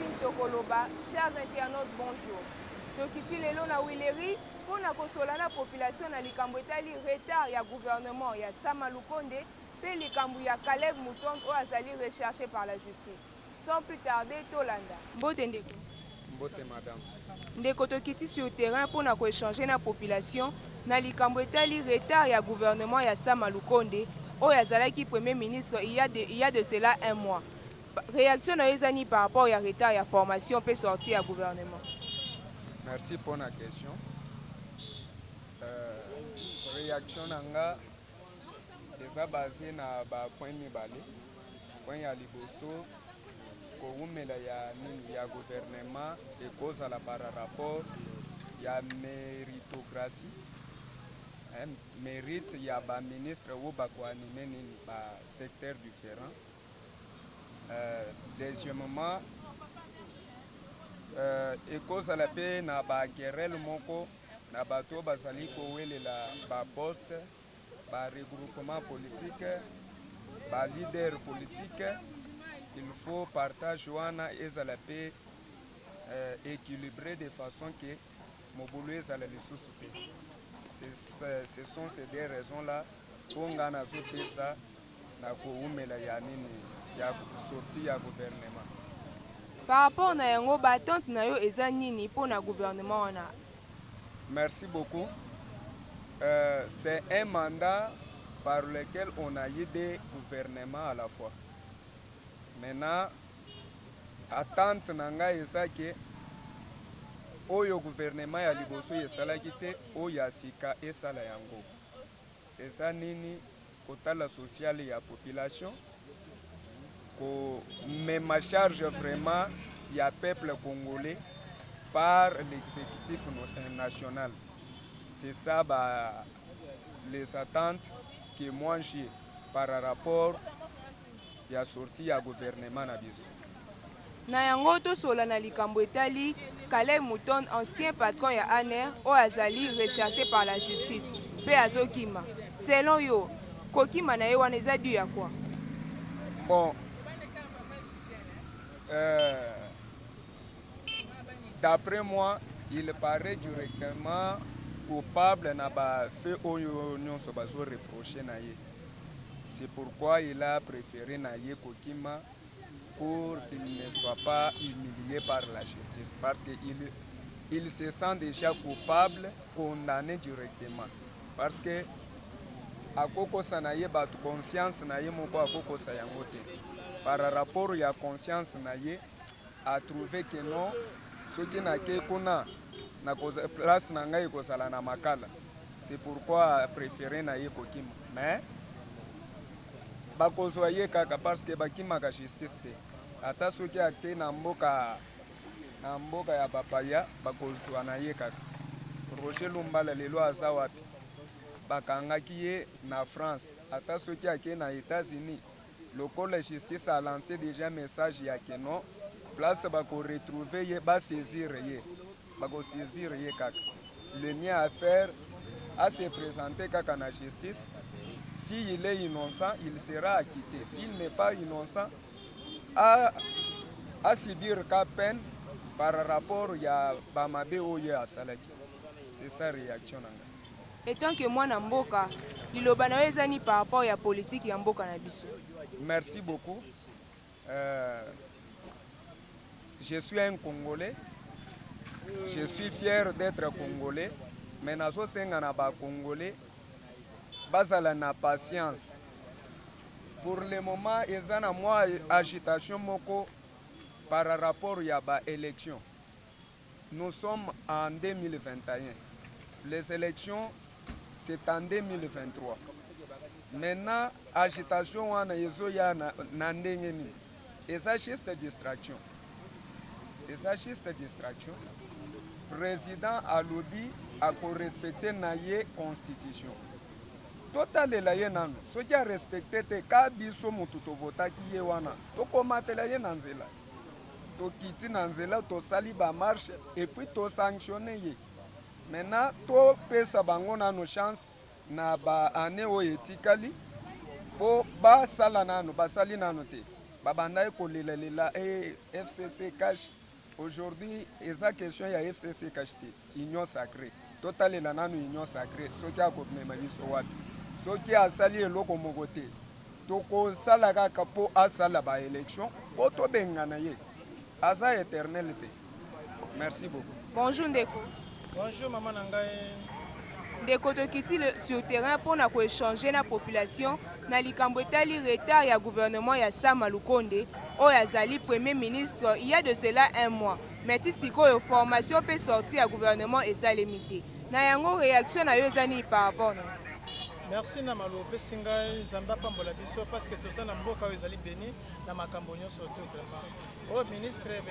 Delphine Tokoloba, chers internautes, bonjour. Tokiti lelo na Wileri, pour na kosola na population na likambo etali retard ya gouvernement ya Sama Lukonde, pe likambo ya Caleb Moutonde o azali recherché par la justice. Sans plus tarder, Tolanda. Mbote ndeko. Mbote madame. Ndeko tokiti sur terrain pour na koéchanger na population na likambo etali retard ya gouvernement ya Sama Lukonde o azalaki premier ministre il y a de cela un mois. Réaction na ezani par rapport à retard ya formation peut sortir à gouvernement. Merci pour la question. Réaction nanga déjà basée na ba point mibale. Point ya liboso ko umela ya nini ya gouvernement et cause à la par rapport ya méritocratie. Mérite ya ba ministre ou ba ko animer nini ba secteur différent. Deuxièmement, et cause à la paix na ba querelle moko na bato bazali ko welela ba poste ba regroupement politique ba leader politique, il faut partage wana ezala paix équilibré de façon que mobulu ezala lisusu pe. Ce sont ces deux raisons là pour ngana zo pesa na ko umela ya nini ya sorti ya gouvernement. Par rapport na yango batante na yo eza nini pour na gouvernement wana? Merci beaucoup. C'est un mandat par lequel on a eu des gouvernements à la fois. Maintenant, attente nanga eza ke oyo gouvernement ya liboso esalaki te oyo asika esala yango. Eza nini kotala sociale ya population ko même charge vraiment ya peuple congolais par l'exécutif national. C'est ça les attentes que moi j'ai par rapport ya sorti ya gouvernement na biso. Na yango tosola na likambo etali Caleb Moutonde, ancien patron ya ANR o azali recherché par la justice pe azokima. Selon yo, kokima na ye wana eza dû ya quoi? Bon, d'après moi, il paraît directement coupable na ba fait oyo nyonso bazo reprocher na ye. C'est pourquoi il a préféré na ye kokima pour qu'il ne soit pas humilié par la justice, parce qu'il se sent déjà coupable, condamné directement. Parce que akoko sa na ye batu conscience na ye moko akoko sa yango te. Par rapport ya conscience na ye a trouvé que non, ce qui n'a ke kuna na place na ngai kozala na makala. C'est pourquoi a préféré na ye kokima. Mais bakozwa ye kaka parce que bakimaka justice te. Ata soki ake na mboka ya bapaya bakozwa na ye kaka. Roger Lumbala lelo aza wapi? Bakangaki ye na France. Ata soki ake na États-Unis, lokola justice a lancé déjà message ya que non, place bako retrouver ye, ba saisir ye. Bako saisir ye kaka. Le mien à faire à se présenter kaka na justice. S'il est innocent, il sera acquitté. S'il n'est pas innocent, à subir ka peine par rapport à Bamabe Oye à Salaki. C'est ça la réaction. Et tant que moi na mboka, liloba na ezani par rapport à politique ya mboka na biso. Merci beaucoup. Je suis un Congolais. Je suis fier d'être Congolais. Mais nazo senga na ba Congolais. Bazala na patience. Pour le moment, il y a une agitation moko par rapport à l'élection. Nous sommes en 2021. Les élections, c'est en 2023. Maintenant, agitation wana ezoya na ndenge nini. Eza juste distraction. Eza juste distraction. Président alobi ako respecter na ye constitution. Totalela ye nanu. Soki a respecté te ka biso mutu tovotaki ye wana. Tokomatela ye na nzela. Tokiti na nzela tosali ba marche et puis to sanctionner ye. Maintenant to pesa bango nanu chance na ba ane o etikali po ba sala nanu basali nanu te. babanda ekolela et FCC cash. Aujourd'hui, eza question ya FCC cash te union sacrée. Totalela nanu union sacrée soki akomema biso wapi. Soki asali eloko moko te. Tokosala kaka po asala ba élection po tobengana ye. Aza éternel te. Merci beaucoup. Bonjour Ndeko. Bonjour maman Nangaye. Ndeko tokiti sur terrain pour na échanger na population na likambo etali retard ya gouvernement ya Sama Lukonde oyo azali premier ministre il y a de cela un mois. Mais ti sikoyo formation peut sortir ya gouvernement esalemi te. Na yango réaction na yo ezani par rapport na. Merci na malope singai zamba pambola biso parce que toza na mboka oyo ezali beni na makambo nyonso to vraiment. O ministre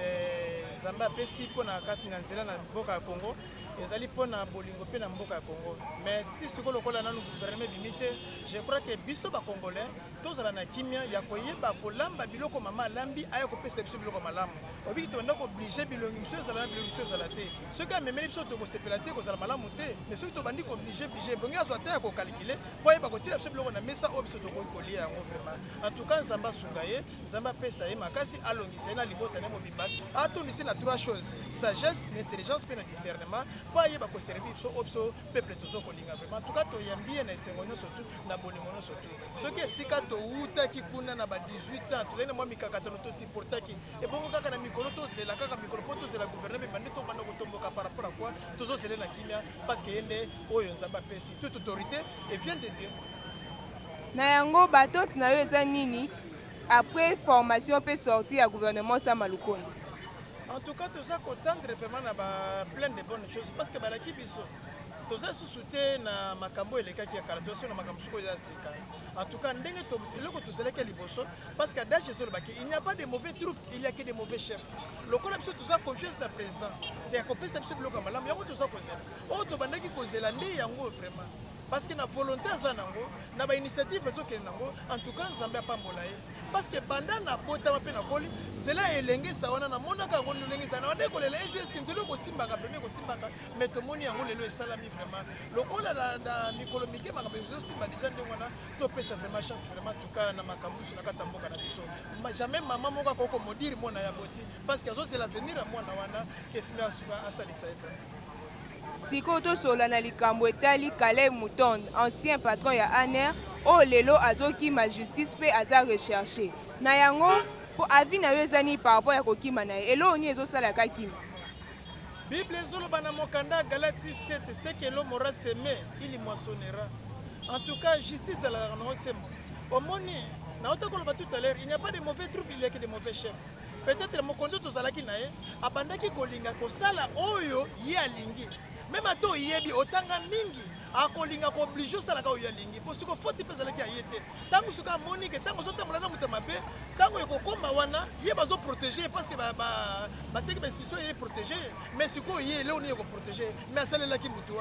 zamba pesi pona kati na nzela na mboka ya Congo ezali pona bolingo pe na mboka ya Congo. Mais si siko lokola nanu gouvernement bimite, je crois que biso ba congolais tozala na kimia ya koyeba kolamba biloko mama lambi aya ko pesa biso biloko malamu. Obi to ndako obligé bilongi biso ezala bilongi biso ezala te. Ce que memeli biso to ko sepela te ko zala malamu te, mais ce que to bandi ko obligé bongi azwa te ko calculer. Boye ba ko tira biso biloko na mesa obiso to ko kolia yango vraiment. En tout cas Zamba sungaye, Zamba pesa ye makasi alongisa na libota ne mobimba. Atondisi na trois choses: sagesse, intelligence pe na discernement. Boye ba ko servir biso obiso peuple tozo ko linga vraiment. En tout cas to yambie na esengonyo surtout na bolingo surtout. Ce que sika to uta ki kuna na ba 18 ans, to zene mo mikakata no to supportaki. Et bon kaka na mikolo to zela kaka mikolo poto zela gouvernement bandi to banda ko tomboka par rapport à quoi tozo zela na kimia parce que yende oyo Nzamba pesi toute autorité et vient de Dieu. Na yango batot na yo eza nini après formation peut sortir ya gouvernement Sama Lukonde. En tout cas toza kotendre vraiment na ba plein de bonnes choses parce que balaki biso toza susute na makambo elekaki ya karatoso na makambo suko ya sika. En tout cas ndenge to eloko tozelaki liboso parce que daje solo baki il n'y a pas de mauvais troupes, il y a que des mauvais chefs. Lokola biso toza confiance na président ya kopesa biso biloko malamu yango toza kozela o to bandaki kozela nde yango vraiment parce que na volonté aza nango na ba initiative ezokende nango. En tout cas Nzambe apambola ye parce que banda na botama pe na koli nzela elenge sawana na monaka yango ndenge sana wande kolela un jour est-ce que nzela kosimbaka premier kosimbaka mais tomoni yango lelo esalami vraiment lokola na mikolo mike makambo ezosimba déjà nde wana topesa vraiment chance vraiment en tout cas na makambo na kata mboka na biso jamais maman moko akoko modiri mwana ya boti parce que azozela venir ya mwana wana kesimi asuka asalisa ye siko tosola na likambo etali Caleb Mutonde ancien patron ya ANR oyo lelo azokima justice pe aza recherché na yango po avi na yo ezani par rapport ya kokima na ye elo oni ezosalaka kima. Bible ezoloba na mokanda Galati 7 ce que l'homme aura semé il moissonnera. En tout cas justice ezalaka nango sembo omoni na otakoloba tout à l'heure il n'y a pas de mauvais troupes, il y a que de mauvais chefs. Peut-être mokonzi tozalaki na ye abandaki kolinga kosala oyo ye alingi même ato yebi otanga mingi akolinga ko oblige osala ka oyo alingi po siko foti pe ezalaki aye te ntango suka amoni ke ntango ozotambola na moto mabe ntango ekokoma wana ye bazoprotege parce que batiaki bainstitution ye protege mais sikoyo ye ele oni ekoprotege mais asalelaki motu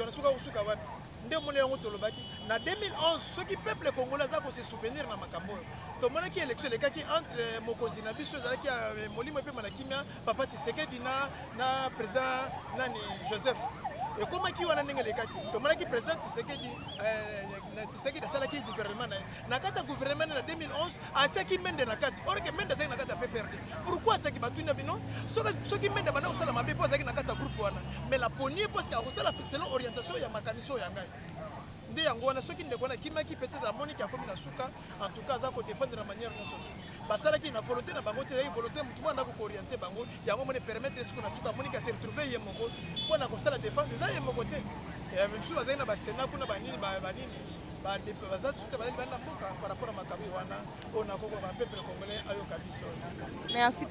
wana suka wapi nde omoni yango tolobaki na 2011 soki peuple congolais aza kose souvenir na makambo oyo tomonaki élection elekaki entre mokonzi na biso ezalaki molimo epema na kimia papa Tshisekedi na président nani Joseph ekomaki wana ndenge elekaki tomonaki président Tshisekedi asalaki gouvernement na ye na kati ya gouvernement na 2011 atiaki Mende na kati or ke Mende azalaki na kati ya PPRD pourquoi atiaki batuni na bino soki Mende banda kosala mabe mpo azalaki na kati ya groupe wana mais la ponie parce que akosala selon orientation ya makanisi oyo ya ngai nde yango wana soki ndeko wana kimaki peut-être amoniki akomi na suka en tout cas aza kodefendre na manière nyonso basalaki na volonté na bango te ezalaki volonté motu mwana ndako kooriente bango yango moni permettre soki na suka amoniki ase retrouve ye moko mpo na kosala défense eza ye moko te biso bazali na basena kuna banini baza sute bazali bana mboka par rapport à makambo wana oyo nakoko bapeuple congolais ayoka biso. Merci.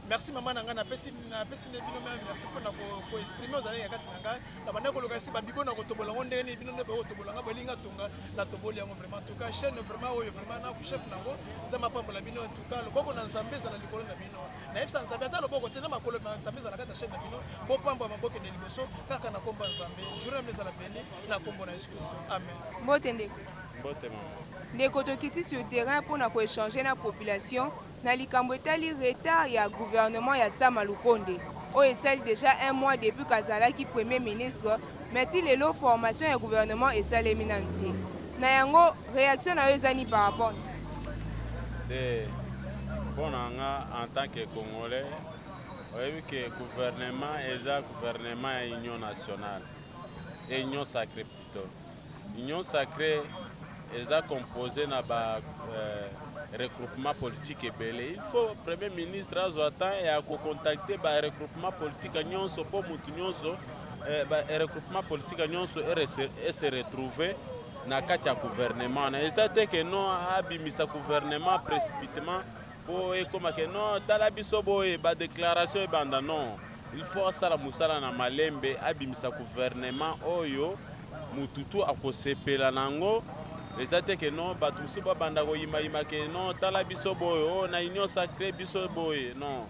Merci maman nanga na pesi ne bino merci pour na ko exprimer aux années kati nanga na banda ko lokasi ba bibo na ko tobola ngonde ni bino ne ba ko tobola nga bolinga tonga na toboli yango vraiment en tout cas chaîne vraiment oyo vraiment na chef nango za mapambola bino en tout cas loboko na Nzambe za na likolo na bino na efsa Nzambe ata loboko te na makolo na Nzambe za na kati chaîne na bino bo pamba maboke ne liboso kaka na komba Nzambe journée meza la beni na kombo na Yesu Kristo amen. Mbote ndeko tokiti sur terrain pour na ko échanger na population na likambo etali retard ya gouvernement ya Sama Lukonde oyo esali déjà un mois depuis kazalaki premier ministre mais ti lelo formation ya gouvernement esalemi nanu te na yango réaction na yo ezani par rapport Bon, en tant que Congolais, oui, que le gouvernement est le gouvernement de l'Union nationale, et l'Union sacrée plutôt. L'Union sacrée est composée de regroupement politique et belé. Il faut le Premier ministre et contacter le regroupement politique pour le regroupement politique et se retrouver dans le gouvernement. Et ça c'est que non abimisa gouvernement précipitamment pour comme que non talabiso boy ba déclaration et banda non. Il faut sala musala na malembe abimisa gouvernement oyo mututu akosepela nango. Et ça c'est que non batusu ba banda ko yima que non talabiso boy oh na union sacrée biso boy non.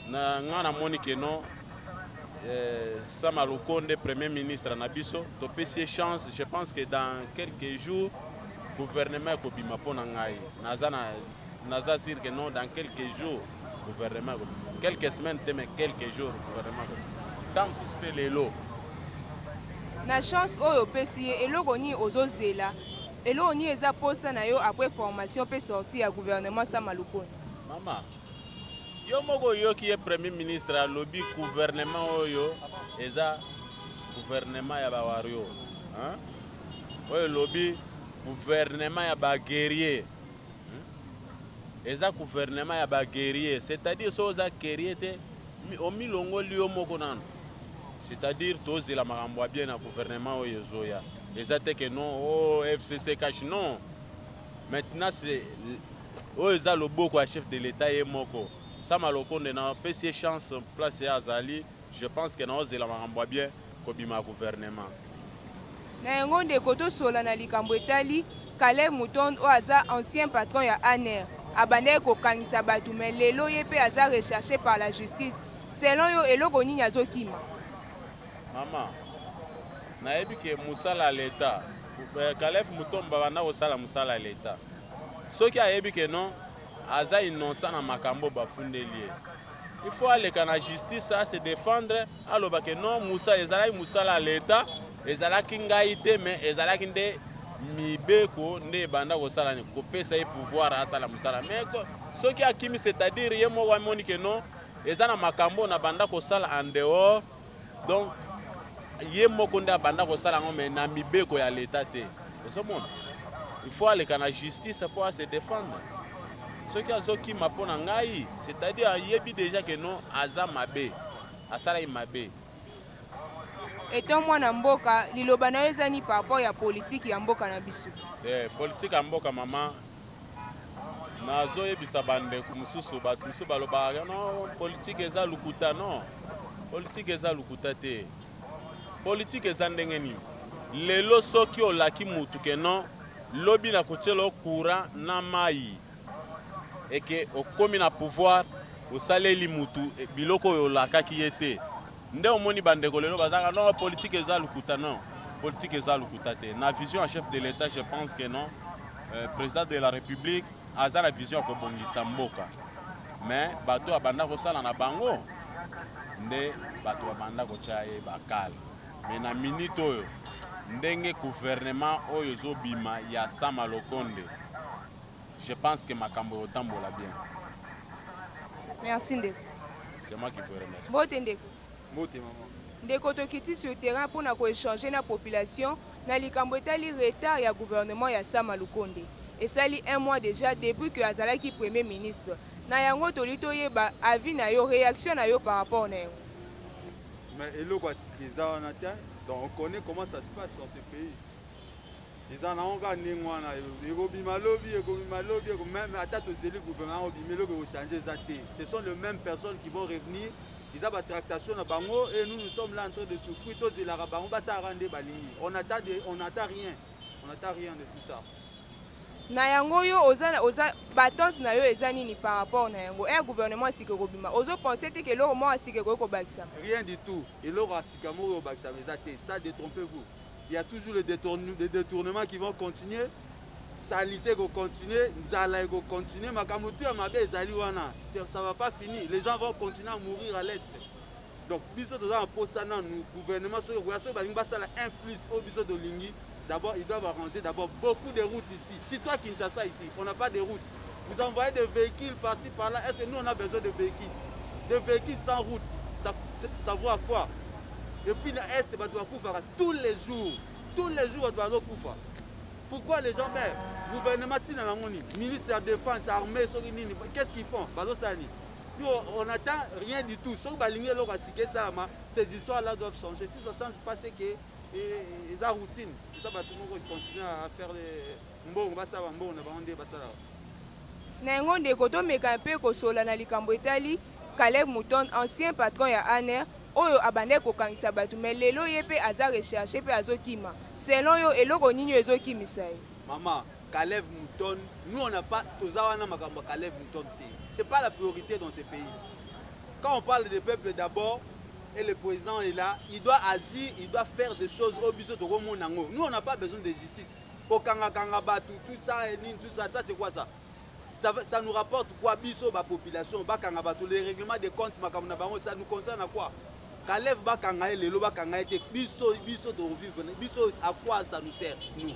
Na ngana moni que non Sama Lukonde, Premier ministre Nabiso, tu peux essayer chance. Je pense que dans quelques jours, le gouvernement est bima pona ngai. Naza dire que non, dans quelques jours, le gouvernement, quelques semaines, mais quelques jours, le gouvernement. Tant suspect les lots. Na chance oyo pesi eloko ni ozozela. Eloko ni eza posa na yo après formation peut sortir à gouvernement Sama Lukonde. Maman. Yo moko yo qui est premier ministre à lobby gouvernement oyo eza gouvernement ya bawario hein oyo lobby gouvernement ya ba guerrier eza gouvernement ya ba guerrier c'est-à-dire so za guerrier te o milongo liyo moko nano c'est-à-dire tozi la makambo bien na gouvernement oyo zoya eza te que non oh FCC cash non maintenant c'est oyo za loboko à chef de l'état ye moko Sama Lukonde na pesi chance place ya Azali, je pense que nous la makambo bien kobima gouvernement. Na yango ndeko to sola na likambo etali Caleb Moutonde o aza ancien patron ya ANER. Abandé ko kangisa batu mais lelo ye pe aza recherché par la justice. Selon yo eloko nini azokima. Maman, nayebi ke musala l'État. Caleb Moutonde bana osala musala l'État. Soki ayebi ke non aza innocent na makambo bafundeli. Il faut aller à la justice à se défendre aloba que non Moussa ezala musala l'État ezala kingaite mais ezala kinde mibeko nde banda ko sala ni ko pesa e pouvoir à sala musala mais ce qui a kimi c'est-à-dire yemo wa moni que non ezana makambo na banda ko sala en dehors donc yemo ko nda banda ko sala mais na mibeko ya l'État te. Il faut aller à la justice pour se défendre. Ce qui a zoki mapona ngai, c'est-à-dire yebi déjà que non aza mabe, asala mabe. Etant mwana mboka liloba na ezani par rapport ya politique ya mboka na biso. Politique ya mboka mama nazo yebisa bande kumususu batu musu baloba non politique eza lukuta non. Politique eza lukuta te. Politique eza ndenge nini? Lelo soki olaki mutu ke non lobi na kochelo courant na mai. Et que au komi na pouvoir au saleli mutu biloko yo lakaki yete nde omoni bandeko lelo bazaka non politique eza lukuta non politique eza lukuta te na vision à chef de l'état je pense que non président de la république aza la vision ko bongisa mboka mais bato abanda ko sala na bango nde bato abanda ko chaye bakala mais na minute oyo ndenge gouvernement oyo zo bima ya Sama Lukonde. Je pense que Makambo otambola bien. Merci Ndeko. C'est moi qui vous remercie. Bote Ndeko. Bote maman. Ndeko tokiti sur terrain pour na ko échanger na population na likambo etali retard ya gouvernement ya Sama Lukonde. Et ça li un mois déjà depuis que azalaki premier ministre. Na yango tolito yeba avis na yo réaction na yo par rapport na yo. Mais eloko asikiza wana te donc on connaît comment ça se passe dans ce pays. Ils en ont gagné moi na ekobima lobi même attaque aux élus gouvernement obimelo ko changer ça té. Ce sont les mêmes personnes qui vont revenir. Ils ont la tractation na bango et nous sommes là en train de souffrir tous les bango ba ça rendre balingi. On attend rien. On attend rien de tout ça. Na yango yo oza batons na yo eza nini par rapport na yango un gouvernement asike kobima ozo penser que le moment asike ko bakisa rien du tout et le asika mo bakisa ça détrompez-vous. Il y a toujours les détournements qui vont continuer, salité va continuer, nzala va continuer, makamutu ya mabe ezali wana, ça ne va pas finir. Les gens vont continuer à mourir à l'est. Donc biso toza en posana nous gouvernement sur voyage balinga sala un plus au biso de lingi. D'abord ils doivent arranger d'abord beaucoup de routes ici. Si toi Kinshasa ici, on n'a pas de routes. Vous envoyez des véhicules par-ci, par-là. Est-ce que nous, on a besoin de véhicules? Des véhicules sans route, ça vaut à quoi? Et puis, l'Est, tous les jours, pourquoi les gens meurent? Gouvernement, ministre de la Défense, armée, qu'est-ce qu'ils font? Nous, on n'attend rien du tout. Ces histoires-là doivent changer. Si ça ne change pas, c'est que ils ont routine. Ça va tout le monde continuer à faire les mbongo, Nengo ndeko tomeka mpe kosola na likambo etali Caleb Mouton, ancien patron ya ANER, oyo abande kokangisa bato, mais lelo ye pe aza recherche pe azokima. Selon yo eloko nini ezokimisa ye? Maman, Caleb Mouton, nous on n'a pas tozawana makambo Caleb Mouton. C'est pas la priorité dans ce pays. Quand on parle des peuples d'abord et le président est là, il doit agir, il doit faire des choses au biso de Romonango. Nous on n'a pas besoin de justice. Kokanga kanga batu, tout ça et tout ça, ça c'est quoi ça? Ça nous rapporte quoi? Biso ba population, ba kanga batu, les règlements de comptes makamuna bango, ça nous concerne à quoi? Caleb ba kanga lelo ba kanga te biso de revivre, biso à quoi ça nous sert nous?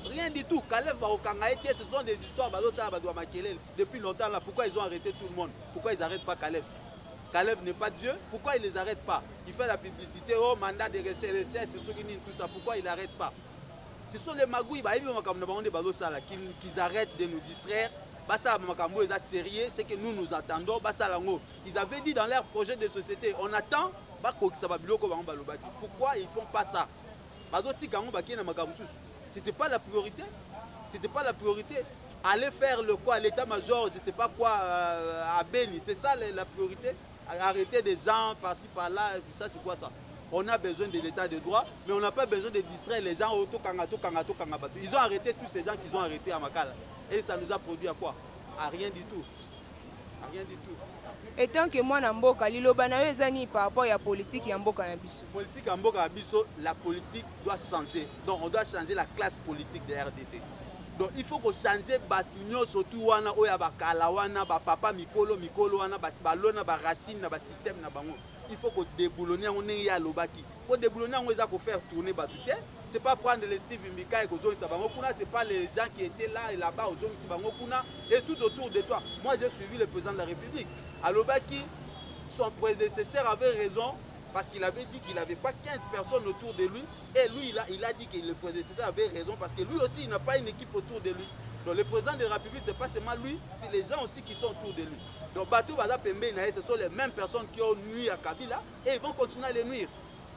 Rien du tout. Caleb ba kanga te, ce sont des histoires bazo ça ba doit makelel depuis longtemps là. Pourquoi ils ont arrêté tout le monde? Pourquoi ils arrêtent pas Caleb? Caleb n'est pas Dieu, pourquoi il les arrête pas? Il fait la publicité, oh mandat de recherche, tout ça, pourquoi il n'arrête pas? Ce sont les magouilles qu'ils arrêtent de nous distraire. C'est sérieux, c'est que nous attendons. Ils avaient dit dans leur projet de société, on attend. Pourquoi ils ne font pas ça? C'était pas la priorité. C'était pas la priorité. Aller faire le quoi, l'état-major, je ne sais pas quoi, à Beni, c'est ça la priorité. Arrêter des gens par-ci par-là, ça c'est quoi ça? On a besoin de l'état de droit, mais on n'a pas besoin de distraire les gens. Ils ont arrêté tous ces gens qu'ils ont arrêtés à Makala. Et ça nous a produit à quoi? À rien du tout. À rien du tout. Et tant que moi, Namboka, Lilobana ezani par rapport à la politique Yamboka Nabiso. Politique Yamboka Nabiso, la politique doit changer. Donc on doit changer la classe politique de RDC. Donc il faut qu'on change Batunyo surtout wana oya bakala wana ba papa mikolo wana balona ba racine na ba système na bango. Il faut qu'on déboulonner on est ya lobaki. Pour déboulonner on va faire tourner Batouté. C'est pas prendre les Steve Mbika et Kozo Isabango Kuna, c'est pas les gens qui étaient là et là-bas Ozo Isabango Kuna et tout autour de toi. Moi j'ai suivi le président de la République. À Lobaki, son prédécesseur avait raison. Parce qu'il avait dit qu'il n'avait pas 15 personnes autour de lui. Et lui, il a dit que le prédécesseur avait raison parce que lui aussi, il n'a pas une équipe autour de lui. Donc le président de la République, ce n'est pas seulement lui, c'est les gens aussi qui sont autour de lui. Donc Batou Baza Pembe, ce sont les mêmes personnes qui ont nuit à Kabila et ils vont continuer à les nuire.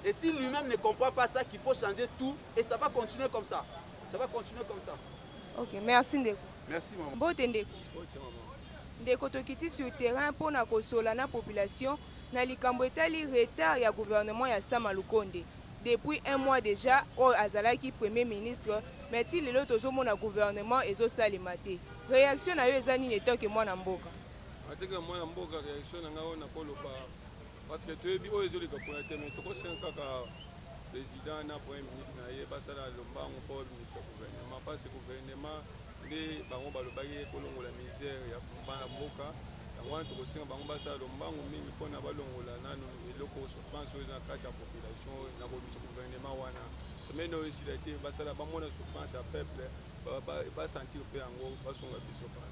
Et si lui-même ne comprend pas ça, qu'il faut changer tout, et ça va continuer comme ça. Ça va continuer comme ça. Ok, merci Ndeko. Merci maman. Bon Ndeko. Ndeko tokiti sur le terrain pour la consoler la population. Na likambo etali retard ya gouvernement ya Sama Lukonde. Depuis un mois déjà, o azalaki premier ministre, mais ti lelo tozomona gouvernement ezosalema te. Réaction na yo ezani neto ke mwana mboka. Ateka mwana mboka réaction na ngao na koloba parce que toyebi o ezolika pona te mais toko senka ka président na premier ministre na ye basala lombango pour ministre gouvernement parce que gouvernement nde bango balobaki kolongola misère ya bana mboka. Wana tokosenga bango basala lombango mingi mpona balongola nano eloko souffrance oyo na kati ya population na kobisa gouvernement wana semaine oyo esila te basala bamona souffrance ya peuple basentir mpe yango basonga biso pana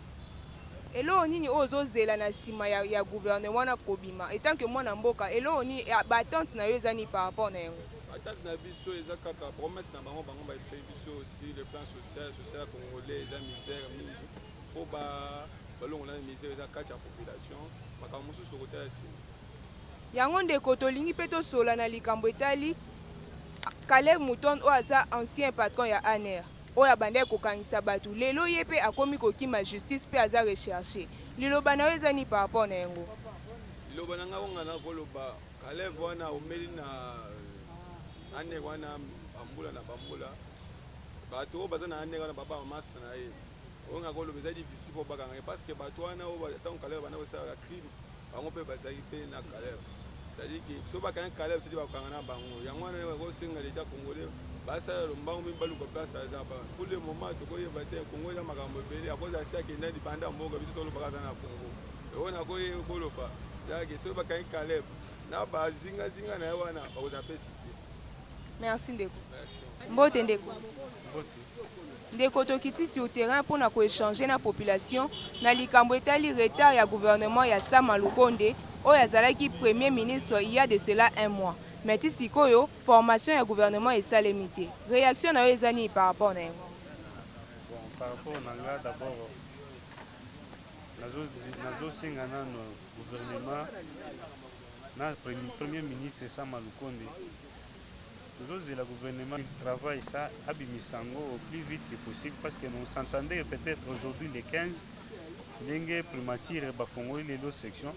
eloko nini oyo ozozela na nsima ya gouvernement wana kobima etanke mwana mboka eloko nini baatente na yo ezani par rapport na yango? attente na biso eza kaka promesse na bango baisai biso aussi le plan social congolais eza misère mingi fo balongola na misère eza kati ya population makambo mosusu tokotala nsima yango ndeko tolingi mpe tosola na likambo etali Caleb Mouton oyo aza ancien patron ya ANER oyo abandaki kokangisa bato lelo ye mpe akomi kokima justice mpe aza recherche liloba na yo ezani par rapport na yango? liloba na nga onga na koloba Caleb wana omeli na ANER wana bambula na bambula bato oyo baza na ANER wana baba mamasa na ye onga koloba eza difficile po bakanga ye parce que bato wana oyo ntango Caleb banda kosalaka crime bango mpe bazalaki mpe na Caleb c'est-à-dire que so bakanga Caleb sedi bakokanga na bango yango wana bakosenga l'état congolais basala lombango mpe baluka place aza ba pour le moment tokoyeba te Congo eza makambo ebele akoza asi akenda libanda mboka biso solobaka aza na Congo oyo nakoye koloba yake so bakangi Caleb na bazingazinga na ye wana bakoza mpe site. Merci Ndeko. Mbote Ndeko. Mbote. ndeko tokiti sur terrain mpona koéchange na population na likambo etali retard ya gouvernement ya Sama Lukonde oyo azalaki premier ministre il y a de cela un mois. Mais ti sikoyo formation ya gouvernement esalemi te. Réaction na yo eza nini par rapport na yango? Bon, par rapport na nga d'abord nazosenga nano gouvernement na premier ministre Sama Lukonde le gouvernement travaille ça abimisango au plus vite que possible parce que nous s'entendait peut-être aujourd'hui les 15 ndenge primature bafongoli lelo section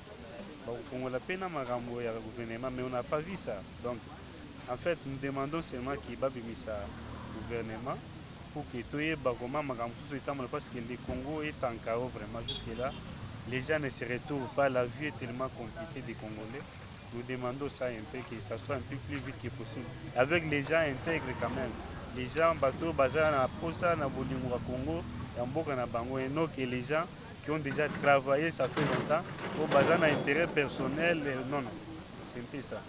bafongola pena makambo ya gouvernement, mais on n'a pas vu ça. Donc en fait nous demandons seulement qu'il babimisa gouvernement pour que toyeba comment makambo sotamona parce que le Congo est en chaos vraiment jusque là. Les gens ne se retrouvent pas, la vie est tellement compliquée des Congolais. Nous demandons ça un peu, que ça soit un peu plus vite que possible. Avec les gens intègres quand même. Les gens, bateau, bazar, na posa, na bolingo, Congo, yamboka na bango, et non que les gens qui ont déjà travaillé, ça fait longtemps, au bazar, na intérêt personnel, non, non, c'est un peu ça.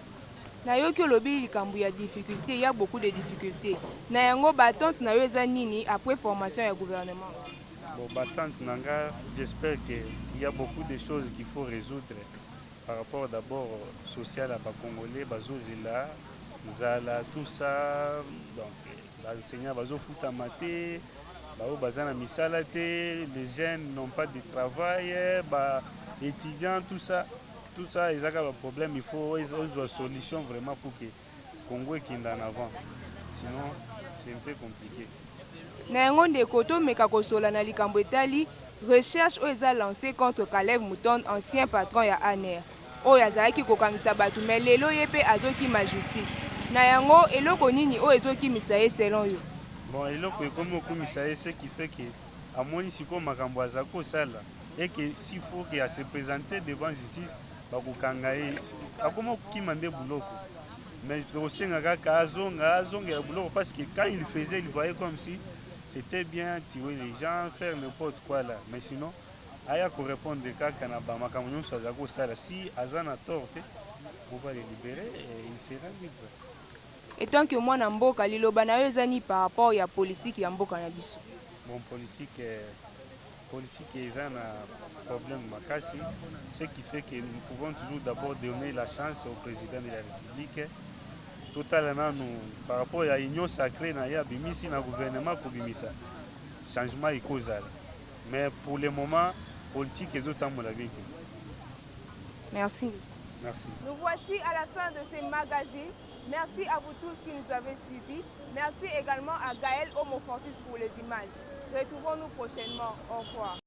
Na yo ki olobi likambo ya difficulté, il y a beaucoup de difficultés. Na yango batante na yo eza nini après formation ya gouvernement? Bon, batante nanga, j'espère qu'il y a beaucoup de choses qu'il faut résoudre. Par rapport d'abord social à Congolais, Bazozila, Zala, tout ça, donc l'enseignant Bazo Foutamate, Bao Bazana Misalate, les jeunes n'ont pas de travail, les étudiants, tout ça, ils ont un problème, il faut une solution vraiment pour que le Congo ait en avant. Sinon, c'est un peu compliqué. Na yango ndeko tomeka kosola na likambo etali recherche oyo eza lancée contre Caleb Moutonde, ancien patron ya ANR. Oyo azalaki kokangisa bato mais lelo ye mpe azokima justice. Na yango eloko nini oyo ezokimisa ye selon yo? Bon, eloko ekomi okumisa ye ce qui fait que amoni sikoyo makambo aza kosala et que s'il faut que se présenter devant justice bakokanga ye akoma kokima nde buloko. Mais tosenga kaka azonga ya buloko parce que quand il faisait il voyait comme si c'était bien tuer les gens, faire n'importe quoi là. Mais sinon, aya ko répondre kaka na ba makambo nyonso aza kosala. Si azana tort, on va le libérer et il sera libre. Et tant que moi na mboka liloba na yo ezani par rapport ya politique ya mboka na biso. Bon, politique eza na problème makasi, ce qui fait que nous pouvons toujours d'abord donner la chance au président de la République. Totalement nous par rapport à l'union sacrée na ya bimisi na gouvernement ko bimisa changement ekozala, mais pour le moment politique ezotambola bien. Merci. Merci. Nous voici à la fin de ce magazine. Merci à vous tous qui nous avez suivis. Merci également à Gaël Homofortis pour les images. Retrouvons-nous prochainement. Au revoir.